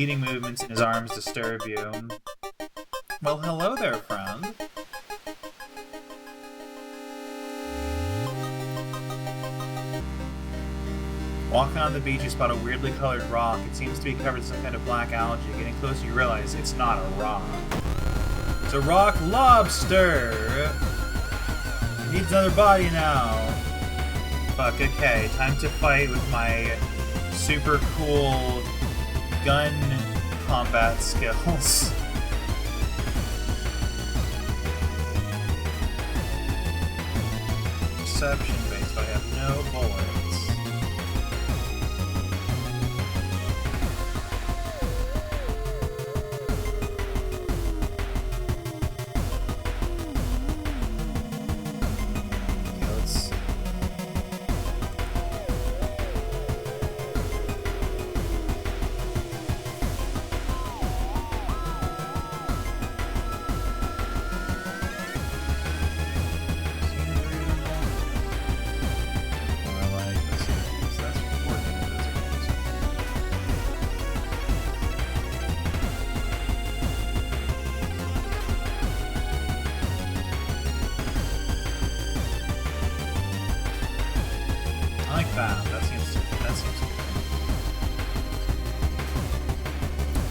Eating movements in his arms disturb you. Well, hello there, friend. Walking on the beach, you spot a weirdly colored rock. It seems to be covered in some kind of black algae. Getting closer, you realize it's not a rock. It's a rock lobster! It needs another body now. Fuck, okay. Time to fight with my super cool gun combat skills. Perception based, but I have no bullets.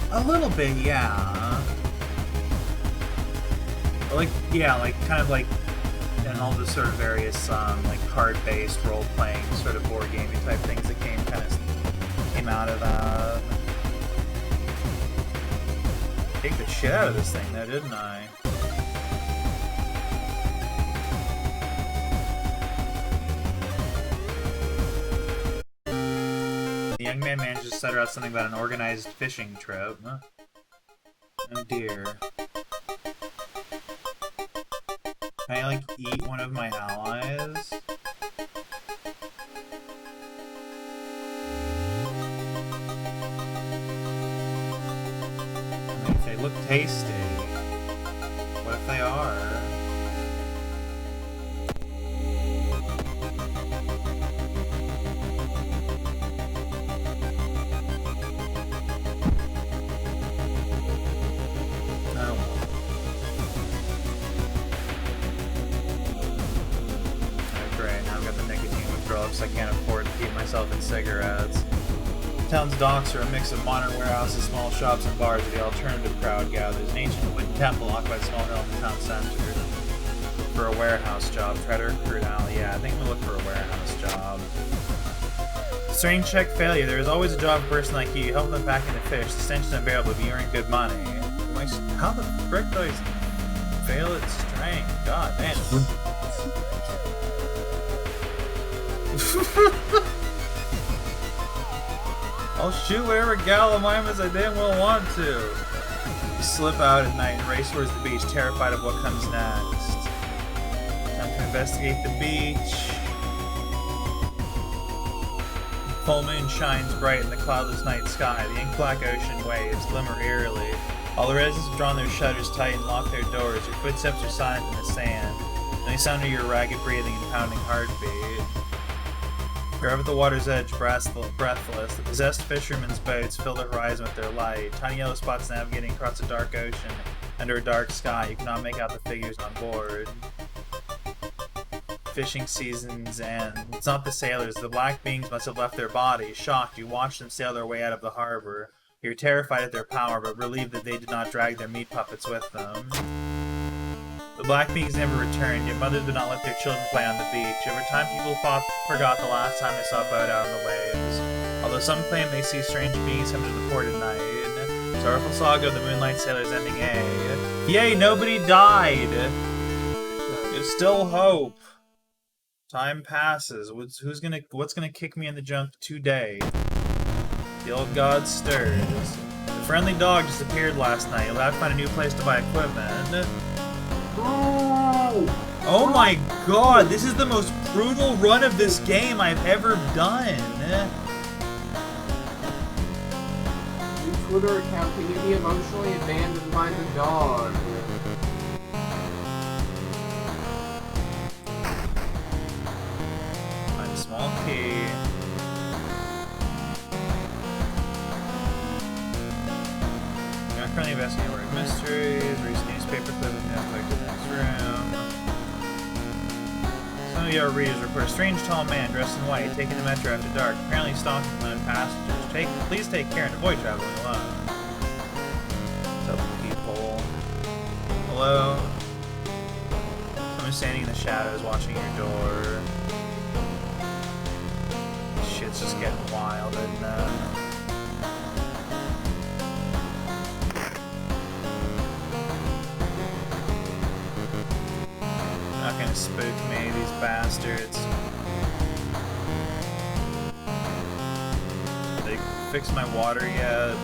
A little bit, yeah. Like, yeah, like, kind of like, and all the sort of various, like, card-based, role-playing, sort of board gaming type things that came out of that. Take the shit out of this thing, though, didn't I? The young man manages to stutter out something about an organized fishing trip. Huh? Oh dear. Can I, like, eat one of my allies? I mean, if they look tasty, what if they are? I can't afford to keep myself in cigarettes. The town's docks are a mix of modern warehouses, small shops, and bars where the alternative crowd gathers. An ancient wooden temple occupies a small hill in the town center. For a warehouse job, try to recruit Al. Yeah, I think we'll look for a warehouse job. Strange check failure. There is always a job for a person like you. Help them pack in the fish. The stench is unbearable, but you earn good money. How the frick do I fail at strength? God damn. I'll shoot whatever gallimimus I damn well want to. You slip out at night and race towards the beach, terrified of what comes next. Time to investigate the beach. The full moon shines bright in the cloudless night sky. The ink-black ocean waves glimmer eerily. All the residents have drawn their shutters tight and locked their doors. Your footsteps are silent in the sand. Then they sound your ragged breathing and pounding heartbeat. You're up at the water's edge, breathless. The possessed fishermen's boats fill the horizon with their light. Tiny yellow spots navigating across a dark ocean under a dark sky. You cannot make out the figures on board. Fishing season's end. It's not the sailors. The black beings must have left their bodies. Shocked, you watch them sail their way out of the harbor. You're terrified at their power, but relieved that they did not drag their meat puppets with them. The black beings never returned, yet mothers would not let their children play on the beach. Over time, people forgot the last time they saw a boat out on the waves. Although some claim they see strange beings come to the port at night. Sorrowful saga of the Moonlight Sailors ending A. Yay, nobody died! There's still hope. Time passes. What's gonna kick me in the junk today? The old god stirs. The friendly dog disappeared last night. You'll have to find a new place to buy equipment. Oh my god, this is the most brutal run of this game I've ever done. New Twitter account, can you be emotionally abandoned by the dog? Find a small key. Currently investigating work mysteries. Recent newspaper clipping now collected in the next room. Some of your readers report a strange tall man dressed in white taking the metro after dark, apparently stalking lone passengers. Please take care and avoid traveling alone. What's up, people? Hello? Someone standing in the shadows watching your door. This shit's just getting wild, isn't it? Not gonna spook me, these bastards. They fixed my water yet?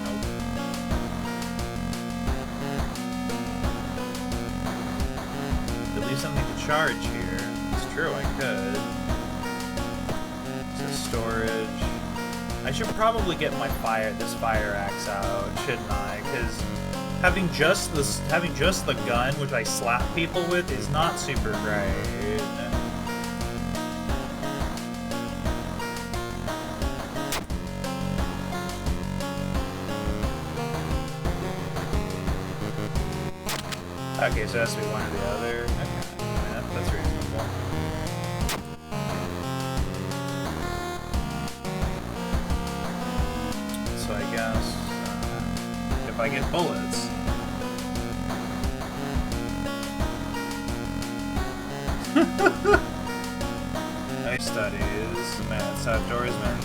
Nope. At least something to charge here. It's true, I could. So storage. I should probably get my this fire axe out, shouldn't I? Because having just the gun, which I slap people with, is not super great. Okay, so it has to be one or the other. Okay, I mean, that's reasonable. So I guess if I get bullets. Nice studies, Maths, outdoorsman,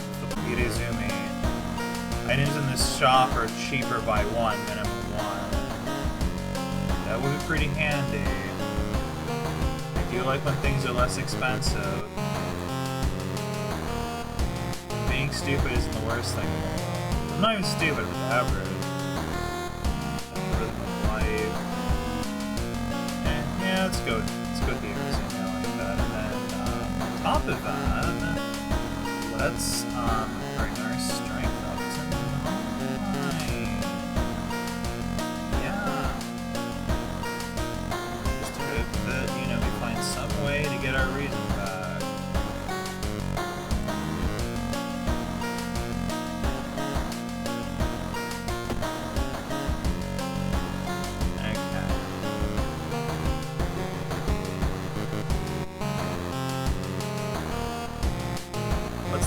Irezumi. Items in this shop are cheaper by one, minimum one. That would be pretty handy. I do like when things are less expensive. Being stupid isn't the worst thing in the world. I'm not even stupid, I'm average. Rhythm of life. Yeah, let's go here. Like that. And then on top of that, let's bring our strength up to 9. Yeah. Just to hope that, we find some way to get our reason back.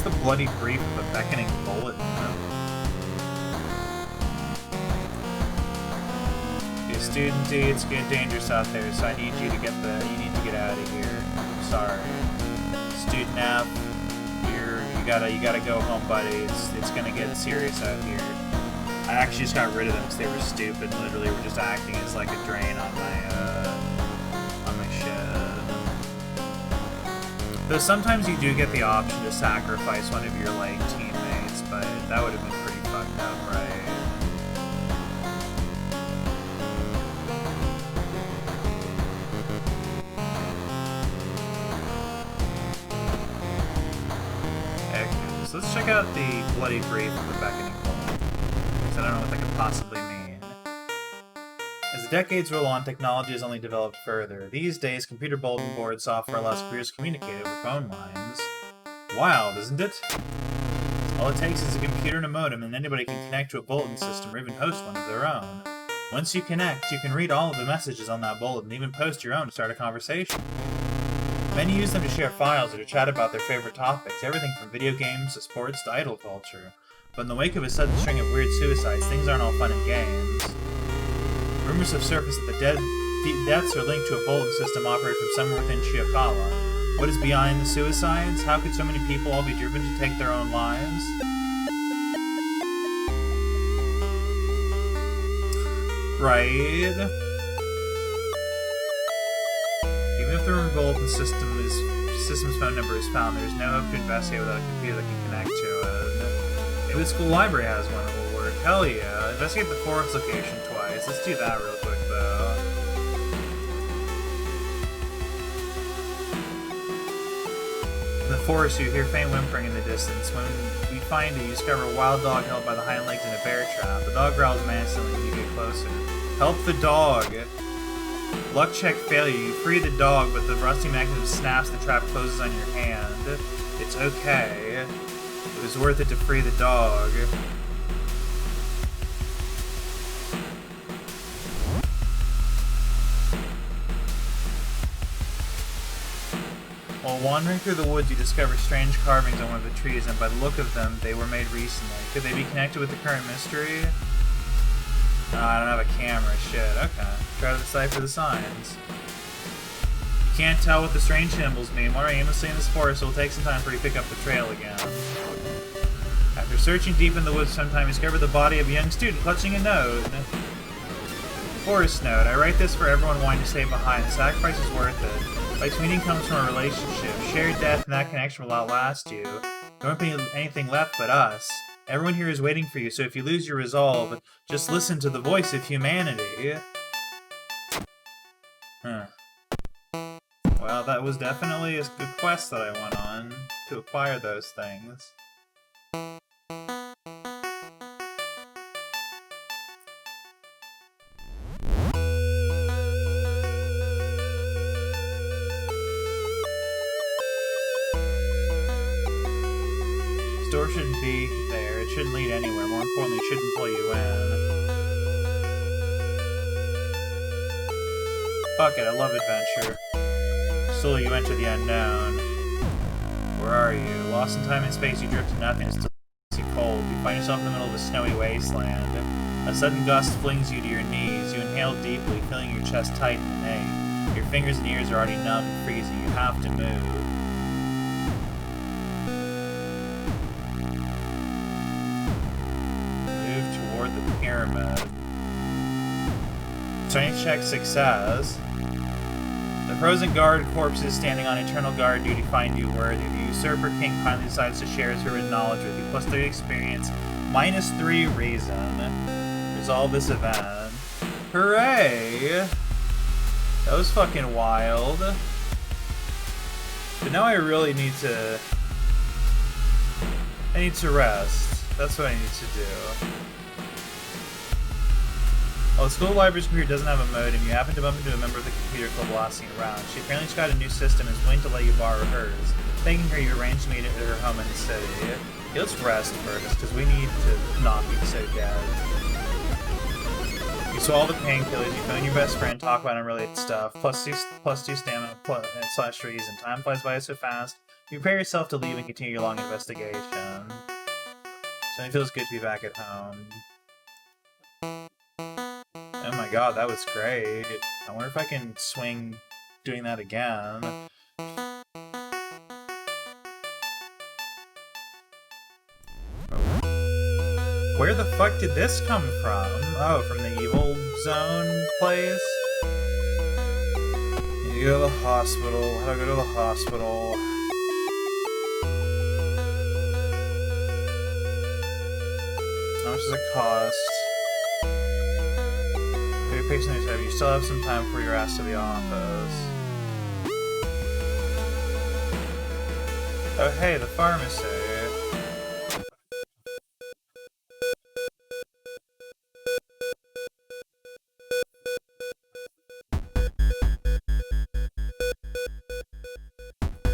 The bloody brief of a beckoning bullet. Okay, student D, it's getting dangerous out there, so I need you to get out of here. I'm sorry. Student F, you gotta go home, buddy. It's gonna get serious out here. I actually just got rid of them because they were stupid. Literally, were just acting as like a drain on my shit. Though sometimes you do get the option to sacrifice one of your, teammates, but that would have been pretty fucked up, right? Okay, so let's check out the bloody brief of the beckoning bullet, because I don't know what that could possibly mean. As the decades roll on, technology has only developed further. These days, computer bulletin board software allows computers to communicate over phone lines. Wild, isn't it? All it takes is a computer and a modem, and anybody can connect to a bulletin system or even host one of their own. Once you connect, you can read all of the messages on that bulletin and even post your own to start a conversation. Many use them to share files or to chat about their favorite topics, everything from video games to sports to idol culture. But in the wake of a sudden string of weird suicides, things aren't all fun and games. Rumors have surfaced that the deaths are linked to a bulletin system operated from somewhere within Shiokala. What is behind the suicides? How could so many people all be driven to take their own lives? Right. Even if the bulletin system's phone number is found, there's no hope to investigate without a computer that can connect to it. Maybe the school library has one that will work. Hell yeah. Investigate the forest location twice. Let's do that real quick, though. In the forest, you hear faint whimpering in the distance. When we find it, you discover a wild dog held by the hind legs in a bear trap. The dog growls menacingly when you get closer. Help the dog! Luck check failure. You free the dog, but the rusty mechanism snaps and the trap closes on your hand. It's okay. It was worth it to free the dog. While wandering through the woods, you discover strange carvings on one of the trees, and by the look of them, they were made recently. Could they be connected with the current mystery? Oh, I don't have a camera. Shit. Okay. Try to decipher the signs. You can't tell what the strange symbols mean. Wandering aimlessly in this forest, it will take some time for you to pick up the trail again. After searching deep in the woods sometime, you discover the body of a young student clutching a note. Forest note. I write this for everyone wanting to stay behind. The sacrifice is worth it. Life's meaning comes from a relationship. Shared death and that connection will outlast you. There won't be anything left but us. Everyone here is waiting for you, so if you lose your resolve, just listen to the voice of humanity. Huh. Well, that was definitely a good quest that I went on to acquire those things. Door shouldn't be there. It shouldn't lead anywhere. More importantly, it shouldn't pull you in. Fuck it, I love adventure. Slowly you enter the unknown. Where are you? Lost in time and space, you drift to nothing. It's too cold. You find yourself in the middle of a snowy wasteland. A sudden gust flings you to your knees. You inhale deeply, feeling your chest tighten and ache. Your fingers and ears are already numb and freezing. You have to move. Toward the pyramid. Strength check success. The frozen guard corpses standing on eternal guard duty find you worthy. The usurper king finally decides to share his hidden knowledge with you. +3 experience, -3 reason. Resolve this event. Hooray! That was fucking wild. But now I really need to... I need to rest. That's what I need to do. While the school library's computer doesn't have a modem, you happen to bump into a member of the computer club lasting around. She apparently just got a new system and is willing to let you borrow hers. Thanking her, you arrange to meet at her home in the city. Okay, let's rest first, because we need to not be so dead. You swallow the painkillers, you phone your best friend, talk about unrelated stuff, +2 stamina, /3 reason. Time flies by so fast. You prepare yourself to leave and continue your long investigation. So it feels good to be back at home. Oh my god, that was great. I wonder if I can swing doing that again. Where the fuck did this come from? Oh, from the evil zone place? You go to the hospital. How do I go to the hospital? How much does it cost? You still have some time before you're asked to the office. Oh hey, the pharmacy.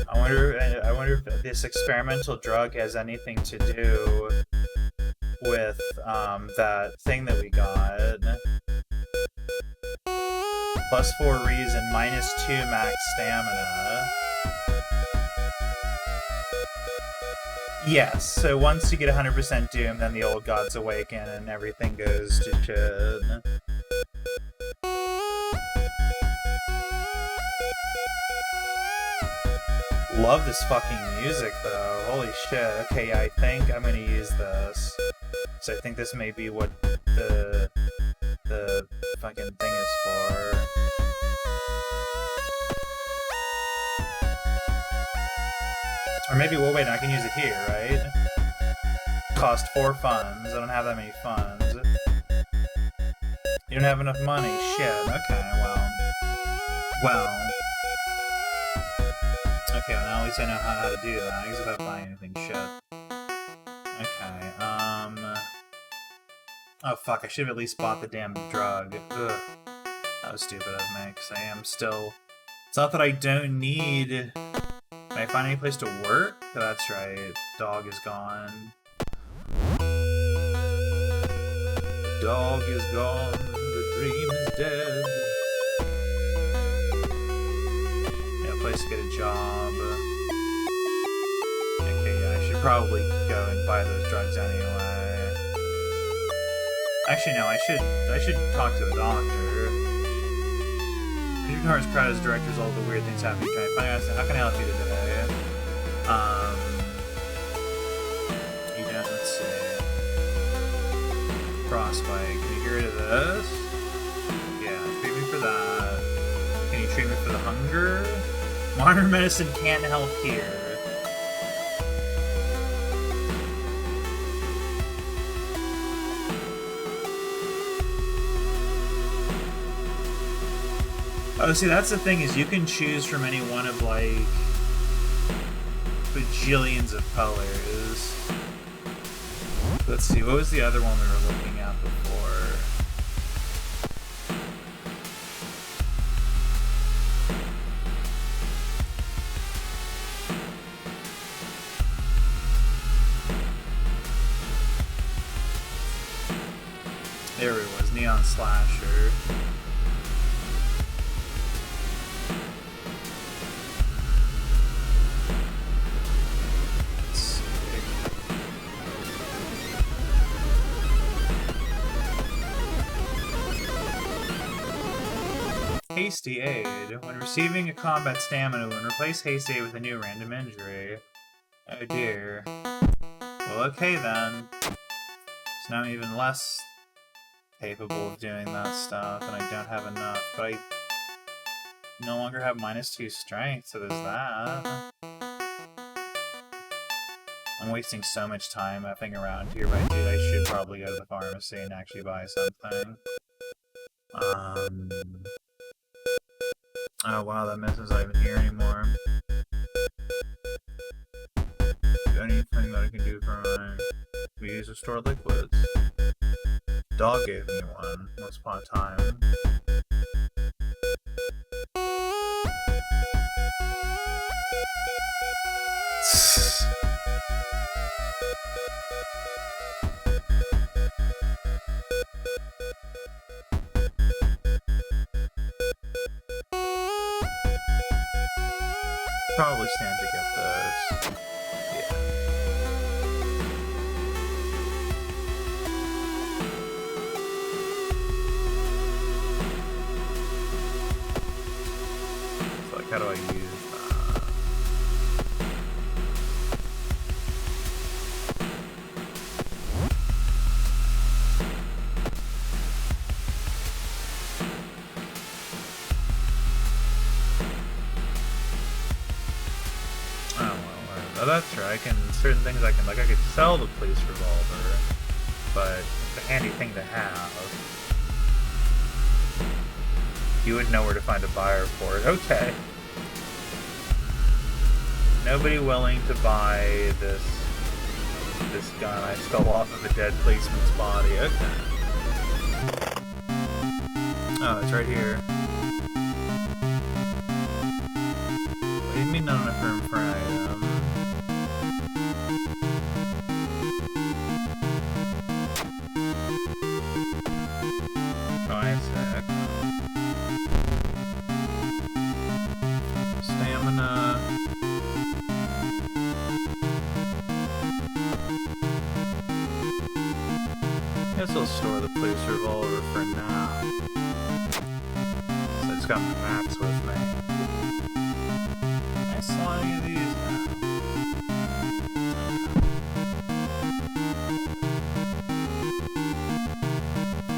I wonder if this experimental drug has anything to do with that thing that we got. +4 reason, -2 max stamina. Yes, so once you get 100% doom, then the old gods awaken and everything goes to shit. Love this fucking music though, holy shit. Okay, yeah, I think I'm gonna use this. So I think this may be what the fucking thing is for. Or maybe, well wait, I can use it here, right? Cost 4 funds, I don't have that many funds. You don't have enough money, shit, okay, well. Okay, well now at least I know how to do that, I guess without buying anything, shit. Okay, oh fuck, I should have at least bought the damn drug. Ugh. That was stupid of me, because I am still... It's not that I don't need... Can I find any place to work? Oh, that's right. Dog is gone. Dog is gone. The dream is dead. Yeah, place to get a job. probably go and buy those drugs anyway. Actually, no, I should talk to the doctor. Your car is crowded as directors, all the weird things happening. Trying to find out. How can I help you today? You don't. Let's see. Frostbite. Can you get rid of this? Yeah, treat me for that. Can you treat me for the hunger? Modern medicine can't help here. Oh, see, that's the thing, is you can choose from any one of, like, bajillions of colors. Let's see, what was the other one we were looking at before? There it was, Neon Slasher. Hasty Aid. When receiving a combat stamina wound, replace Hasty Aid with a new random injury. Oh dear. Well, okay then. So now I'm even less capable of doing that stuff, and I don't have enough, but I no longer have -2 strength, so there's that. I'm wasting so much time effing around here, but dude, I should probably go to the pharmacy and actually buy something. Oh wow, that message isn't even here anymore. Anything that I can do for my... We use to store liquids. Dog gave me one once upon a time. Probably stand to get this. Yeah. So, like, how do I use that? Oh, that's right. Certain things I could sell the police revolver, but it's a handy thing to have. You would know where to find a buyer for it. Okay. Nobody willing to buy this gun I stole off of a dead policeman's body. Okay. Oh, it's right here. What do you mean not enough room for an item? Stamina. Guess I'll store the police revolver for now. So it's got my maps with me. I saw any of these now.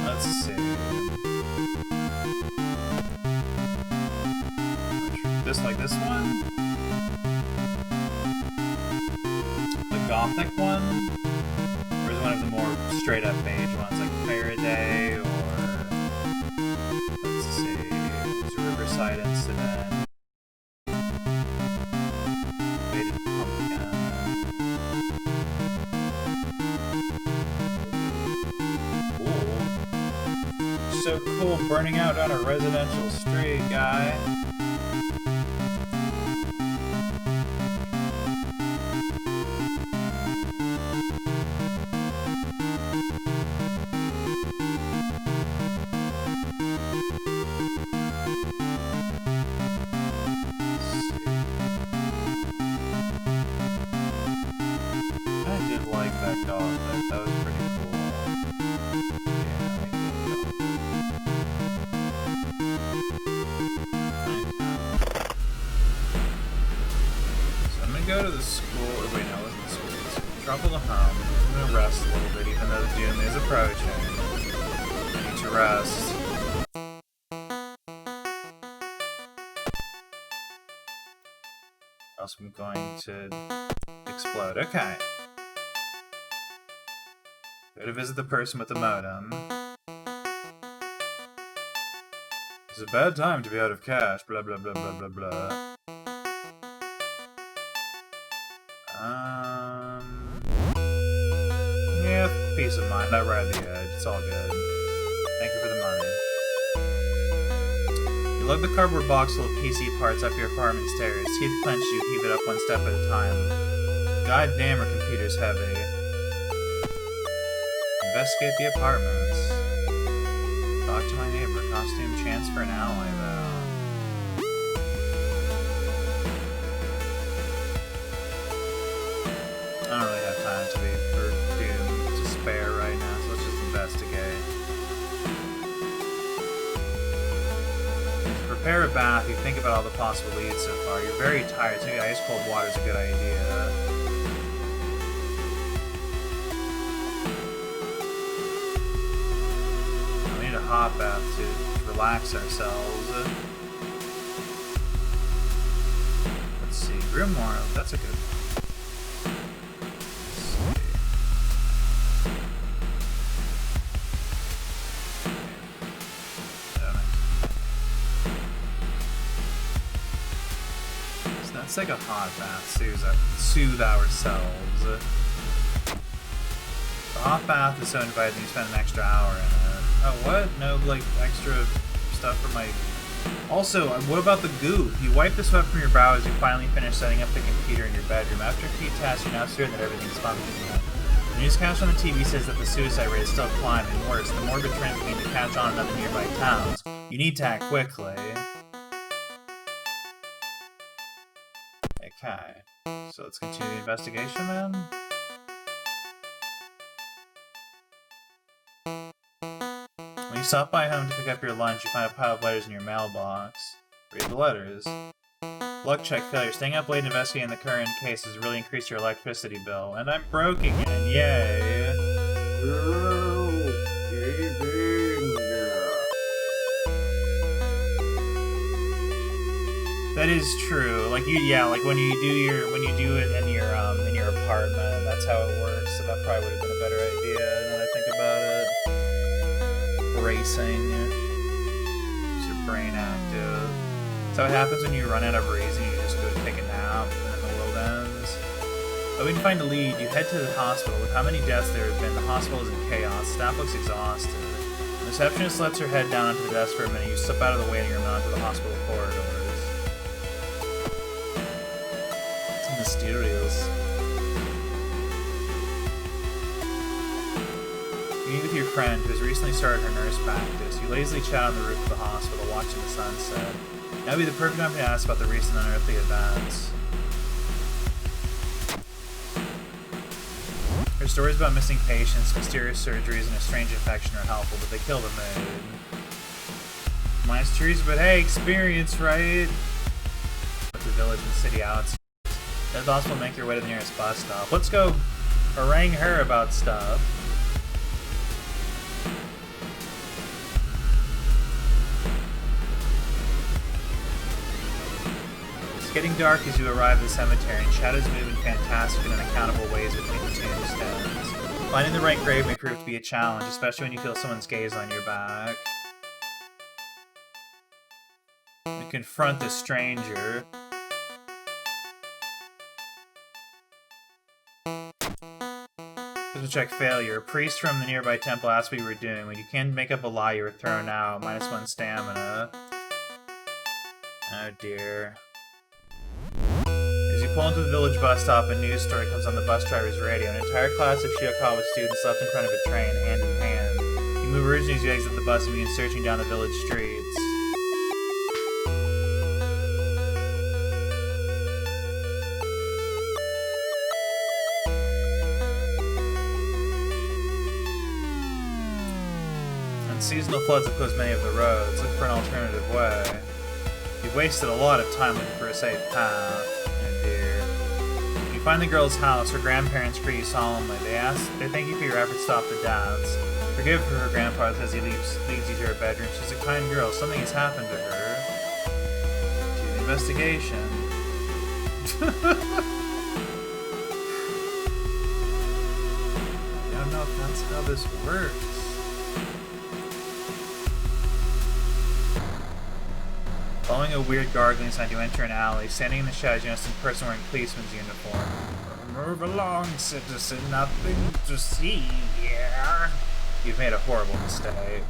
Let's see. Like this one? The Gothic one? Or is one of the more straight up mage ones, like Faraday, or... Let's see... There's a Riverside Incident. Faded Pumpkin. Cool. So cool, burning out on a residential street, guy. careful to home. I'm gonna rest a little bit, even though the doom is approaching. I need to rest. Or else I'm going to explode. Okay. Go to visit the person with the modem. It's a bad time to be out of cash. Blah blah blah blah blah blah. Yeah, peace of mind. Not right at the edge. It's all good. Thank you for the money. You lug the cardboard box full of PC parts up your apartment stairs. Teeth clenched, you heave it up one step at a time. God damn, our computer's heavy. Investigate the apartments. Talk to my neighbor. Costume chance for an ally, though. I don't really have time to be for Doom to spare right now, so let's just investigate. To prepare a bath, you think about all the possible leads so far. You're very tired, so maybe ice cold water is a good idea. We need a hot bath to relax ourselves. Let's see, Grimoire, that's a good one. It's like a hot bath, soothe ourselves. The hot bath is so inviting, you spend an extra hour in it. Oh, what? No, like, extra stuff for my... Also, what about the goop? You wipe the sweat from your brow as you finally finish setting up the computer in your bedroom. After a few tests, you're now certain that everything's functioning. The newscast on the TV says that the suicide rate is still climbing. Worse, the morbid trend began to catch on in other nearby towns. You need to act quickly. Okay, so let's continue the investigation then. When you stop by home to pick up your lunch, you find a pile of letters in your mailbox. Read the letters. Luck check failure. Staying up late and investigating the current case has really increased your electricity bill. And I'm broke again, yay! That is true. Like like when you do it in your apartment, that's how it works. So that probably would have been a better idea. Now that I think about it, racing, keeps your brain active. So what happens when you run out of reason? You just go take a nap, and then the world ends. But when you find a lead, you head to the hospital. With how many deaths there have been, the hospital is in chaos. Staff looks exhausted. The receptionist lets her head down onto the desk for a minute. You slip out of the waiting room and onto the hospital corridors. Mysterious. You meet with your friend who has recently started her nurse practice. You lazily chat on the roof of the hospital, watching the sunset. That would be the perfect time to ask about the recent unearthly events. Her stories about missing patients, mysterious surgeries, and a strange infection are helpful, but they kill the mood. Mine's trees, but hey, experience, right? The village and city outside. The thoughts will make your way to the nearest bus stop. Let's go harangue her about stuff. It's getting dark as you arrive at the cemetery, and shadows move in fantastic and unaccountable ways between the tombstones. Finding the right grave may prove to be a challenge, especially when you feel someone's gaze on your back. You confront the stranger. Check failure. A priest from the nearby temple asked what you were doing. When you can't make up a lie, you were thrown out. -1 stamina. Oh dear. As you pull into the village bus stop, a news story comes on the bus driver's radio. An entire class of Shiokawa students left in front of a train, hand in hand. You move originally as you exit the bus and begin searching down the village streets. Seasonal floods have closed many of the roads. Look for an alternative way. You've wasted a lot of time looking for a safe path. Oh dear. You find the girl's house. Her grandparents greet you solemnly. They thank you for your efforts to stop the deaths. Forgive her grandfather as he leads you to her bedroom. She's a kind girl. Something has happened to her. To the investigation. I don't know if that's how this works. Following a weird gargling sound, you enter an alley. Standing in the shadows, you notice a person wearing a policeman's uniform. Move along, citizen. Nothing to see here. You've made a horrible mistake.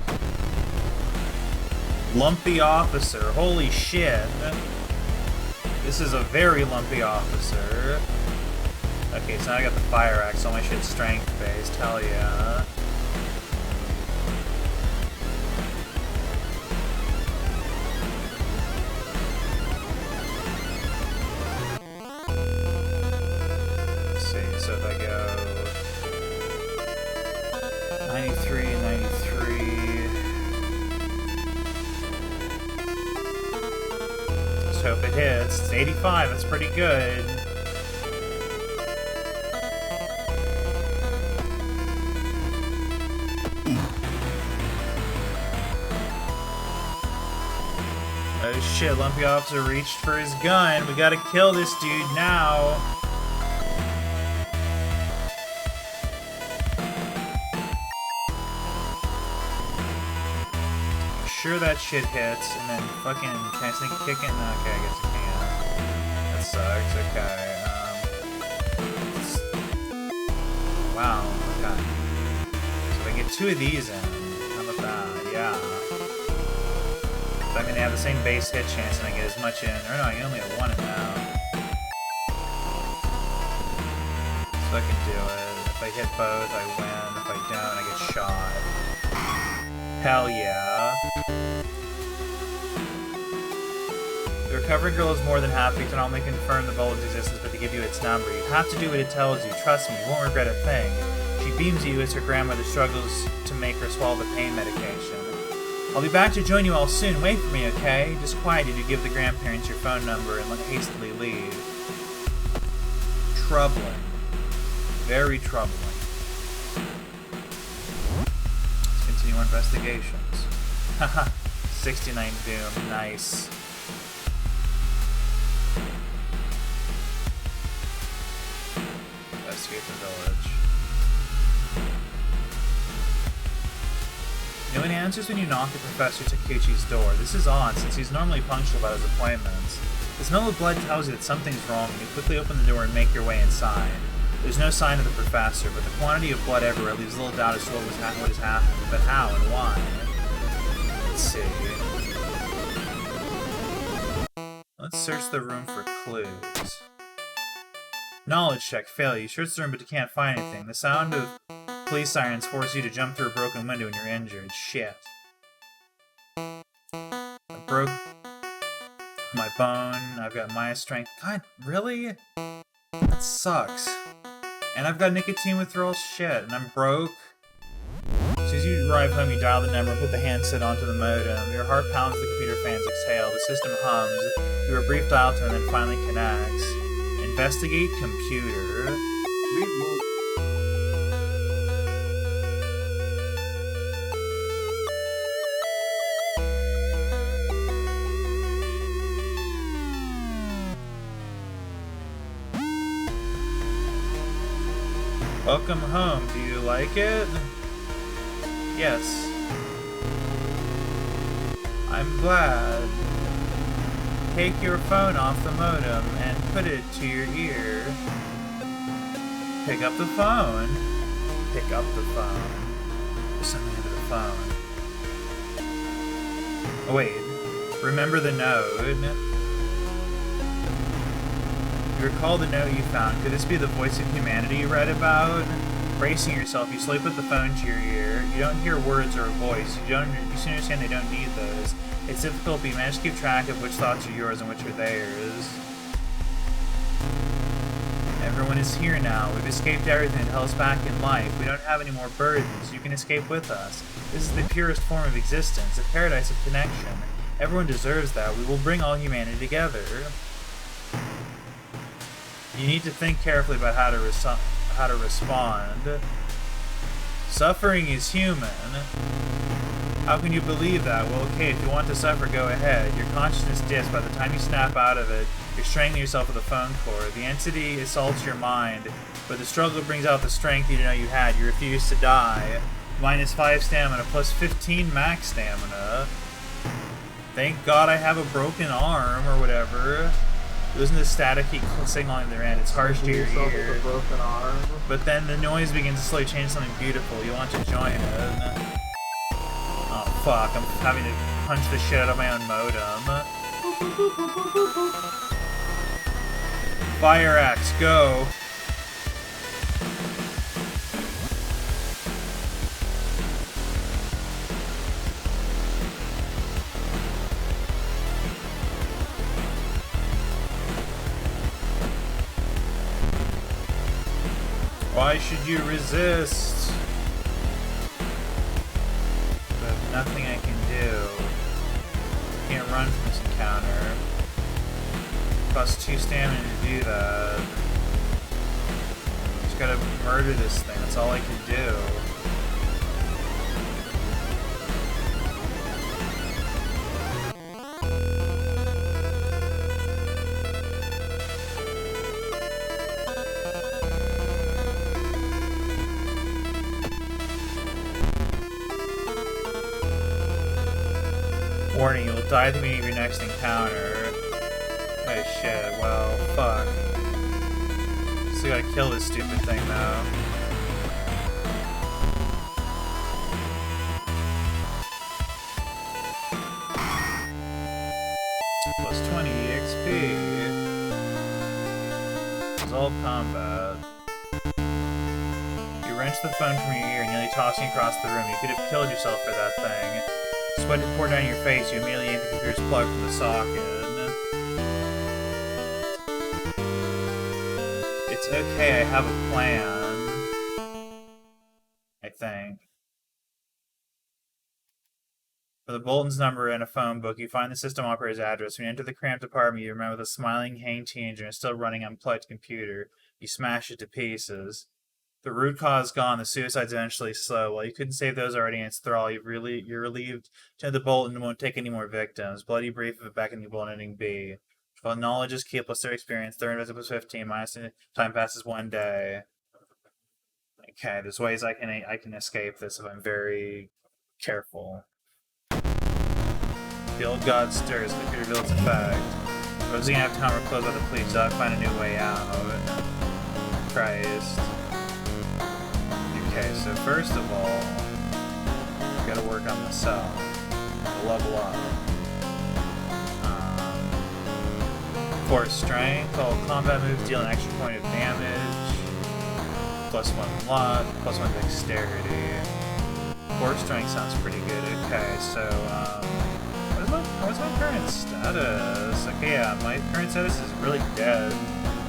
Lumpy officer. Holy shit. This is a very lumpy officer. Okay, so now I got the fire axe. All my shit's strength-based. Hell yeah. So if I go 93, 93. Let's hope it hits. It's 85, that's pretty good. Oh shit, Lumpy Officer reached for his gun. We gotta kill this dude now. Sure that shit hits, and then fucking, can I sneak a kick in? No, okay, I guess I can. That sucks, okay. Wow, okay. So if I get 2 of these in, how about that? Yeah. So, I mean, they have the same base hit chance, and I get as much in, or no, I only have 1 in now. So I can do it. If I hit both, I win. If I don't, I get shot. Hell yeah. The recovering girl is more than happy to not only confirm the bullet's existence, but to give you its number. You have to do what it tells you. Trust me, you won't regret a thing. She beams you as her grandmother struggles to make her swallow the pain medication. I'll be back to join you all soon. Wait for me, okay? Just quietly to give the grandparents your phone number and hastily leave. Troubling. Very troubling. Continue our investigations. Haha. 69 Doom. Nice. Investigate the village. No one answers when you knock at Professor Takeuchi's door. This is odd, since he's normally punctual about his appointments. The smell of blood tells you that something's wrong, and you quickly open the door and make your way inside. There's no sign of the professor, but the quantity of blood everywhere leaves little doubt as to what has happened, but how and why. Let's see. Let's search the room for clues. Knowledge check. Fail. You search the room, but you can't find anything. The sound of police sirens force you to jump through a broken window when you're injured. Shit. I broke my bone. I've got my strength. God, really? That sucks. And I've got nicotine withdrawal. Shit. And I'm broke. As soon as you arrive home, you dial the number and put the handset onto the modem. Your heart pounds, the computer fans exhale. The system hums. Your brief dial tone then finally connects. Investigate computer. Welcome home. Do you like it? Yes. I'm glad. Take your phone off the modem and put it to your ear. Pick up the phone. Pick up the phone. There's something under the phone. Oh wait. Remember the node. You recall the note you found. Could this be the voice of humanity you read about? Bracing yourself, you slowly put the phone to your ear. You don't hear words or a voice. You soon understand they don't need those. It's difficult, but you manage to keep track of which thoughts are yours and which are theirs. Everyone is here now. We've escaped everything that held us back in life. We don't have any more burdens. You can escape with us. This is the purest form of existence, a paradise of connection. Everyone deserves that. We will bring all humanity together. You need to think carefully about how to respond. Suffering is human. How can you believe that? Well, okay, if you want to suffer, go ahead. Your consciousness dips. By the time you snap out of it, you're strangling yourself with a phone cord. The entity assaults your mind, but the struggle brings out the strength you didn't know you had. You refuse to die. -5 stamina, plus 15 max stamina. Thank God I have a broken arm, or whatever. Listen to the static keep signaling their end. It's harsh to your ear. Broken arm. But then the noise begins to slowly change something beautiful. You want to join it. Oh fuck, I'm having to punch the shit out of my own modem. Fire axe, go! Why should you resist? There's nothing I can do. Can't run from this encounter. Costs 2 stamina to do that. Just gotta murder this thing, that's all I can do. Warning, you'll die at the beginning of your next encounter. Oh shit, well, fuck. Still gotta kill this stupid thing though. Plus 20 EXP. Resolve combat. You wrench the phone from your ear, nearly tossing across the room. You could have killed yourself for that thing. Sweat poured down your face, you immediately aim the computer's plug from the socket. It's okay, I have a plan. I think. For the Bolton's number in a phone book, you find the system operator's address. When you enter the cramped apartment, you remember the smiling, hanging teenager and still running unplugged computer. You smash it to pieces. The root cause gone, the suicide's eventually slow. While you couldn't save those already in its thrall, you're relieved to know the Bolton won't take any more victims. Bloody brief of it back in the Bolton ending B. While knowledge is key plus their experience, third invisible plus 15, minus time passes 1 day. Okay, there's ways I can escape this if I'm very careful. The old god stirs, the computer reveals its effect. Rosie gonna have time to close out the police, so I find a new way out. Christ. Okay, so first of all, gotta work on myself. Level up. Force strength. All combat moves deal an extra point of damage. +1 luck. +1 dexterity. Force strength sounds pretty good. Okay, so what's my current status? Okay, yeah, my current status is really dead.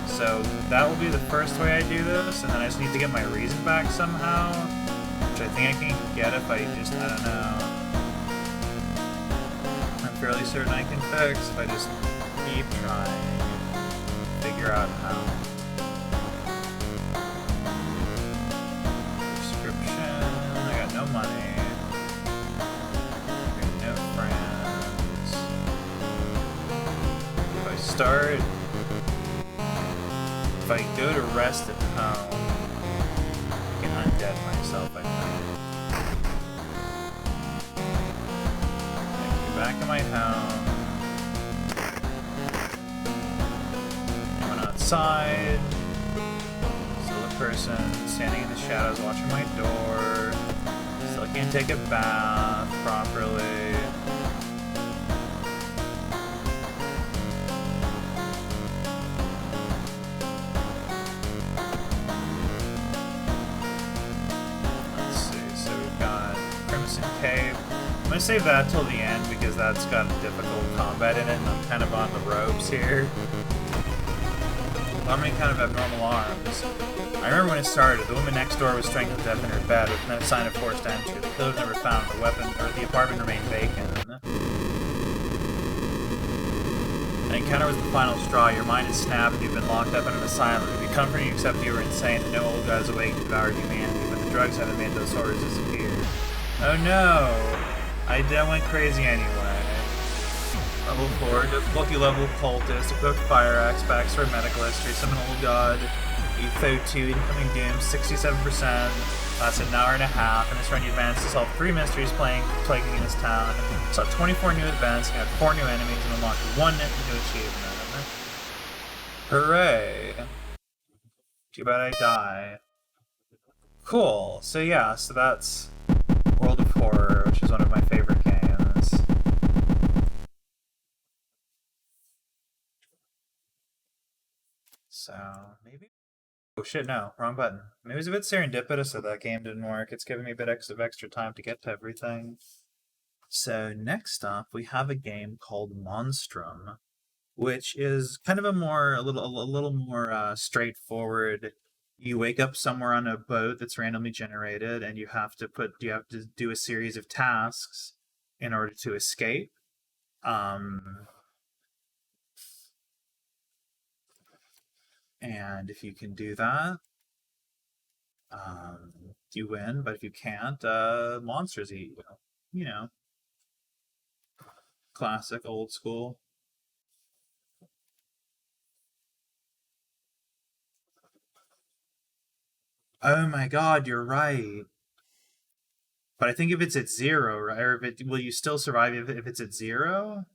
So that will be the first way I do this, and then I just need to get my reason back somehow, which I think I can get if I just, I don't know. I'm fairly certain I can fix if I just keep trying, figure out how. Prescription, I got no money. I got no friends. If I start... If I go to rest at home, I can undead myself, I think. Back in my home. I went outside. Still a person standing in the shadows watching my door. Still can't take a bath properly. I'm gonna save that till the end because that's got difficult combat in it and I'm kind of on the ropes here. I'm running kind of abnormal arms. I remember when it started, the woman next door was strangled to death in her bed with no sign of forced entry. The killer was never found. The weapon or the apartment remained vacant. An encounter was the final straw. Your mind is snapped. You've been locked up in an asylum. It'd be comforting except you were insane and no old god is awake to devour humanity, but the drugs haven't made those horrors disappear. Oh no! I went crazy anyway. Level 4, difficulty level cultist, equipped fire axe, backstory medical history, summon old god, Etho 2, incoming doom, 67%, lasted an hour and a half, and this run you advanced to solve 3 mysteries plaguing in this town, saw 24 new events, you had 4 new enemies, and unlocked 1 new achievement. Hooray! Too bad I die. Cool, so yeah, so that's World of Horror, which is one of my favorite games. So, maybe... Oh shit, no. Wrong button. Maybe it was a bit serendipitous that that game didn't work. It's giving me a bit of extra time to get to everything. So, next up, we have a game called Monstrum, which is kind of a little more straightforward. You wake up somewhere on a boat that's randomly generated, and you have to do a series of tasks in order to escape. And if you can do that, you win. But if you can't, monsters eat you. You know, classic, old school. Oh my god, you're right. But I think if it's at 0, right? Or if it will you still survive if it's at 0?